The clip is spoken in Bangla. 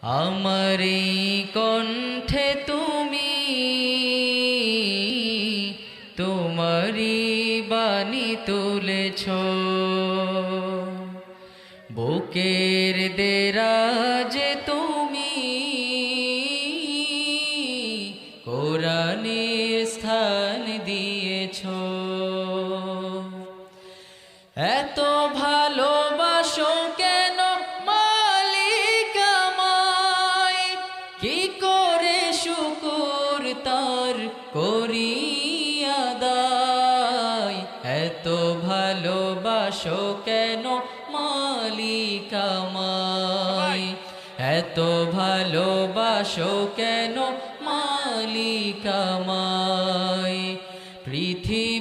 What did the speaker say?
আমার এই কণ্ঠে তুমি তোমারি বাণী তুলেছ, বুকের দেরাজে তুমি কোরআনের স্থান দিয়েছ। এত ভালোবাসো কেন মালিক আমায়, কি করে শুকর তার করি আদায়। এত ভালোবাসো কেন মালিক আমায়, এত ভালোবাসো কেন মালিক আমায়। পৃথিবী